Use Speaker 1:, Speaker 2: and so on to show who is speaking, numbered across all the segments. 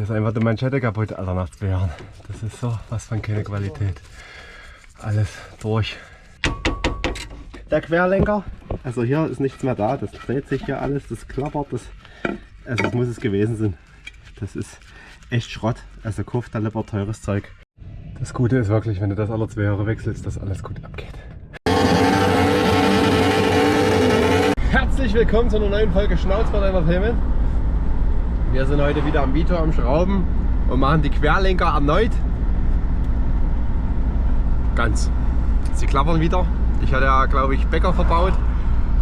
Speaker 1: Ist einfach die Manschette kaputt, Alter, nach 2 Jahren. Das ist so was von keine Qualität. Alles durch. Der Querlenker, also hier ist nichts mehr da, das dreht sich hier alles, das klappert, also das muss es gewesen sein. Das ist echt Schrott, also kauft da lieber teures Zeug. Das Gute ist wirklich, wenn du das alle 2 Jahre wechselst, dass alles gut abgeht. Herzlich willkommen zu einer neuen Folge Schnauzbart Entertainment. Wir sind heute wieder am Vito am Schrauben und machen die Querlenker erneut. Ganz. Sie klappern wieder. Ich hatte ja, glaube ich, Bäcker verbaut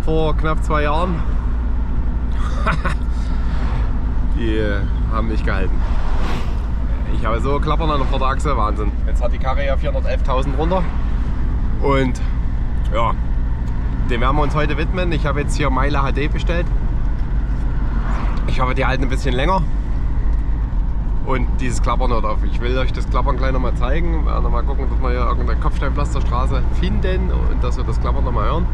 Speaker 1: vor knapp 2 Jahren. Die haben nicht gehalten. Ich habe so klappern an der Vorderachse, Wahnsinn. Jetzt hat die Karre ja 411.000 runter und ja, dem werden wir uns heute widmen. Ich habe jetzt hier Meile HD bestellt. Ich habe die alten ein bisschen länger und dieses Klappern hört auf. Ich will euch das Klappern gleich nochmal zeigen. Wir werden noch mal gucken, dass wir hier irgendeine Kopfsteinpflasterstraße finden und dass wir das Klappern nochmal hören.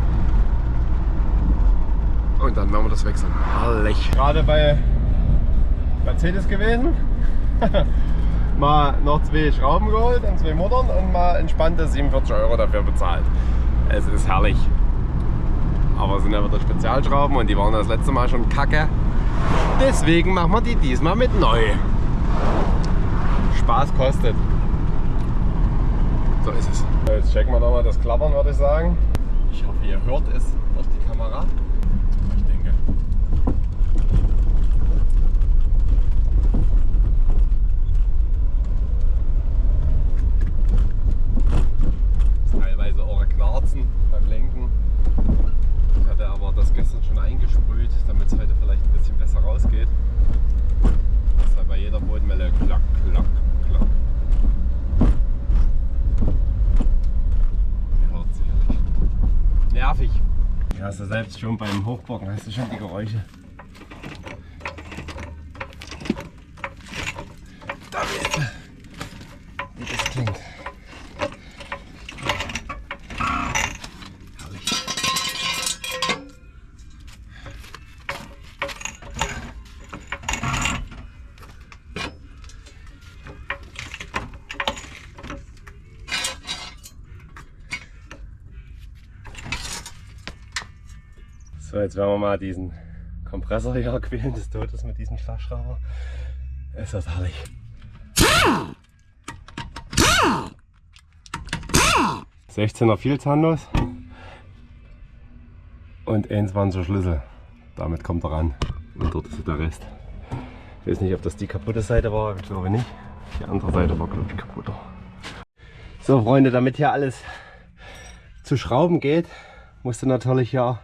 Speaker 1: Und dann werden wir das wechseln. Herrlich. Gerade bei Mercedes gewesen. Mal noch 2 Schrauben geholt und 2 Muttern und mal entspannte 47 € dafür bezahlt. Es ist herrlich. Aber es sind ja wieder Spezialschrauben und die waren das letzte Mal schon kacke. Deswegen machen wir die diesmal mit neu. Spaß kostet. So ist es. Jetzt checken wir nochmal das Klappern, würde ich sagen. Ich hoffe, ihr hört es durch die Kamera. Ich denke. Teilweise auch Knarzen beim Lenken. Ich hatte aber das gestern schon eingesprüht, damit es heute vielleicht ein bisschen besser rausgeht. Deshalb bei jeder Bodenwelle klack, klack, klack. Ihr hört sicherlich. Nervig. Ja, also selbst schon beim Hochbocken hast du schon die Geräusche. Damit, wie das klingt. So, jetzt werden wir mal diesen Kompressor hier quälen des Todes mit diesem Schlagschrauber. Es ist herrlich. 16er Vielzahnlos und 21er Schlüssel. Damit kommt er ran und dort ist der Rest. Ich weiß nicht, ob das die kaputte Seite war, ich glaube nicht. Die andere Seite war, glaube ich, kaputter. So Freunde, damit hier alles zu schrauben geht, musst du natürlich hier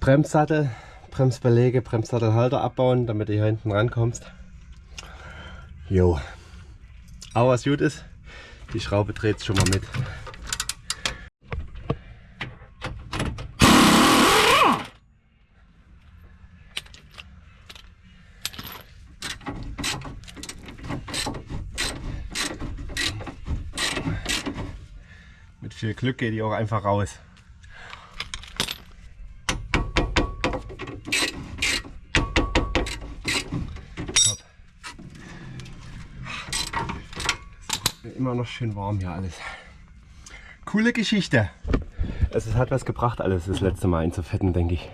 Speaker 1: Bremssattel, Bremsbeläge, Bremssattelhalter abbauen, damit du hier hinten rankommst. Jo. Aber was gut ist, die Schraube dreht schon mal mit. Mit viel Glück geht die auch einfach raus. Immer noch schön warm hier alles. Coole Geschichte. Es hat was gebracht, alles das letzte Mal einzufetten, denke ich.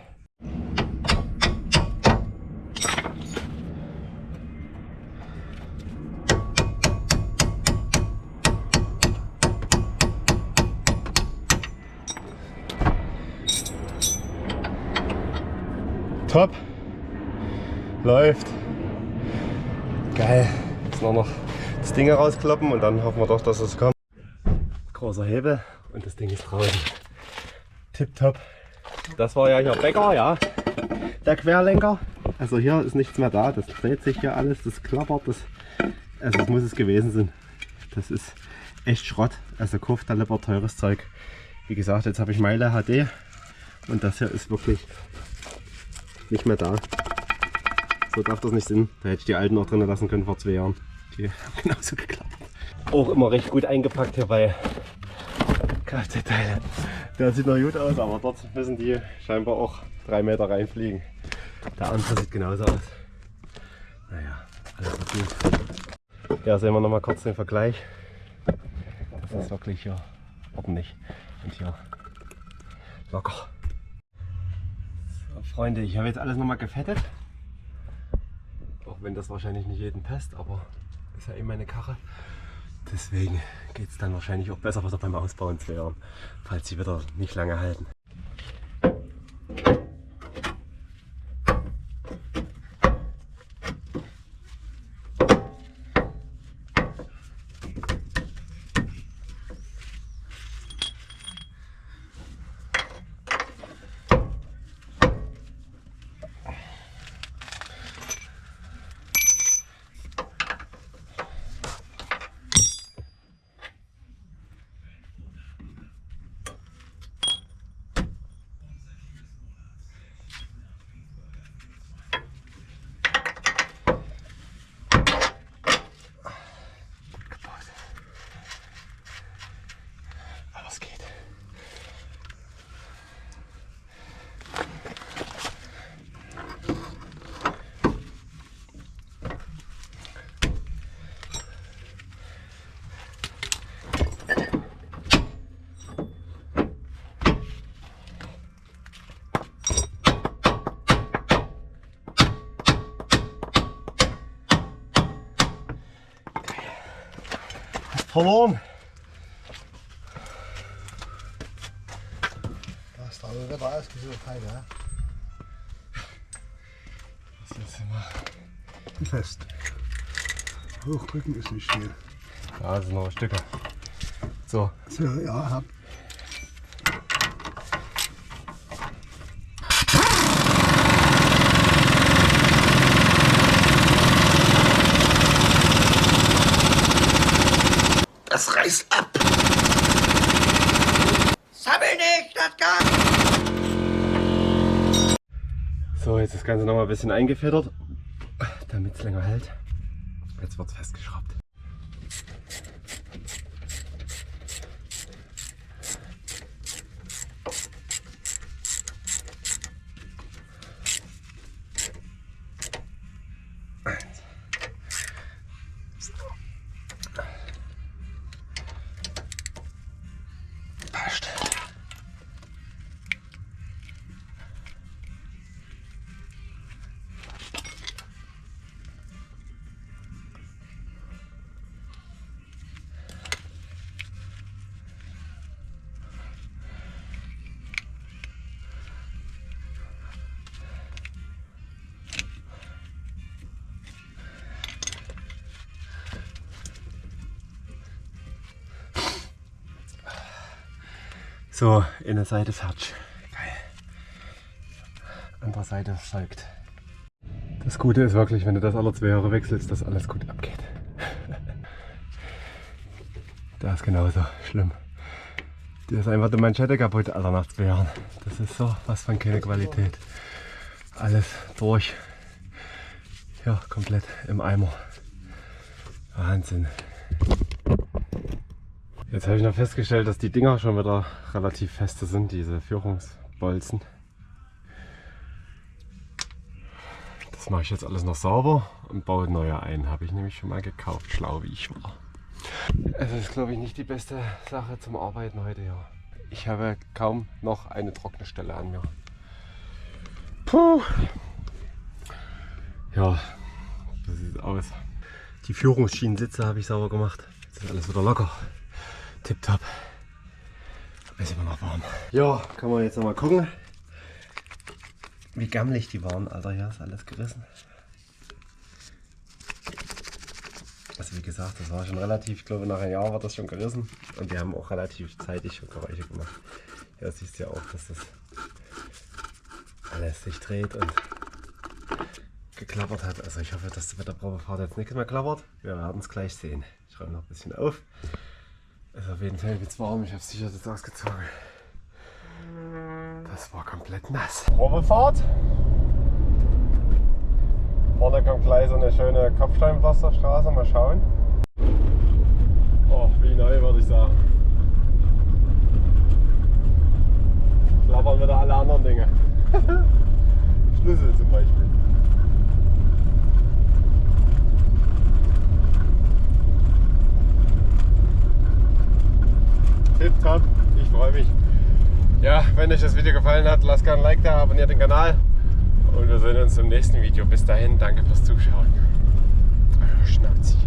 Speaker 1: Top. Läuft. Geil. Jetzt noch das Ding rauskloppen und dann hoffen wir doch, dass es kommt. Großer Hebel und das Ding ist draußen. Tipptopp. Das war ja hier Bäcker, ja. Der Querlenker. Also hier ist nichts mehr da, das dreht sich hier alles, das klappert, also das muss es gewesen sein. Das ist echt Schrott, also kauft da lieber teures Zeug. Wie gesagt, jetzt habe ich Meile HD und das hier ist wirklich nicht mehr da. So darf das nicht sein. Da hätte ich die alten auch drin lassen können vor 2 Jahren. Die haben genauso geklappt. Auch immer recht gut eingepackt hier bei Kfz-Teile. Der sieht noch gut aus, aber dort müssen die scheinbar auch 3 Meter reinfliegen. Der andere sieht genauso aus. Naja, alles wird gut. Ja, sehen wir noch mal kurz den Vergleich. Das ist wirklich hier ordentlich und hier locker. So, Freunde, ich habe jetzt alles noch mal gefettet. Auch wenn das wahrscheinlich nicht jedem passt, aber ist ja eben meine Karre. Deswegen geht es dann wahrscheinlich auch besser wieder beim Ausbauen 2 Jahren, falls sie wieder nicht lange halten. Verloren.
Speaker 2: Da ist aber wieder ausgesucht heute, ja?
Speaker 1: Das ist immer
Speaker 2: Fest. Hochdrücken ist nicht schnell.
Speaker 1: ja, das sind noch Stücke. So.
Speaker 2: So, ja, hab.
Speaker 3: Das reißt ab. Sammel nicht, das kann.
Speaker 1: So, jetzt das Ganze noch mal ein bisschen eingefedert, damit es länger hält. Jetzt wird es festgeschraubt. Passt. So, eine Seite fertig. Geil. Andere Seite folgt. Das Gute ist wirklich, wenn du das alle 2 Jahre wechselst, dass alles gut abgeht. Da ist genauso schlimm. Da ist einfach die Manschette kaputt, Alter, nach 2 Jahren. Das ist so was von keine Qualität. Alles durch. Ja, komplett im Eimer. Wahnsinn. Jetzt habe ich noch festgestellt, dass die Dinger schon wieder relativ feste sind, diese Führungsbolzen. Das mache ich jetzt alles noch sauber und baue neue ein. Habe ich nämlich schon mal gekauft, schlau wie ich war. Es ist, glaube ich, nicht die beste Sache zum Arbeiten heute hier. Ich habe kaum noch eine trockene Stelle an mir. Puh. Ja, das sieht aus. Die Führungsschienensitze habe ich sauber gemacht. Jetzt ist alles wieder locker. Tipptopp. Ist immer noch warm. Ja, kann man jetzt noch mal gucken, wie gammelig die waren. Alter, hier ist alles gerissen. Also wie gesagt, das war schon relativ, ich glaube nach einem Jahr war das schon gerissen. Und die haben auch relativ zeitig schon Geräusche gemacht. Ja, siehst du ja auch, dass das alles sich dreht und geklappert hat. Also ich hoffe, dass bei der Probefahrt jetzt nichts mehr klappert. Wir werden es gleich sehen. Ich räume noch ein bisschen auf. Also auf jeden Fall wird es warm. Ich habe es sicher jetzt ausgezogen. Das war komplett nass. Probefahrt. Vorne kommt gleich so eine schöne Kopfsteinpflasterstraße. Mal schauen. Oh, wie neu würde ich sagen. Klappern wieder alle anderen Dinge. Schlüssel zum Beispiel. Ich freue mich. Ja, wenn euch das Video gefallen hat, lasst gerne ein Like da, abonniert den Kanal und wir sehen uns im nächsten Video. Bis dahin, danke fürs Zuschauen. Euer Schnauzi.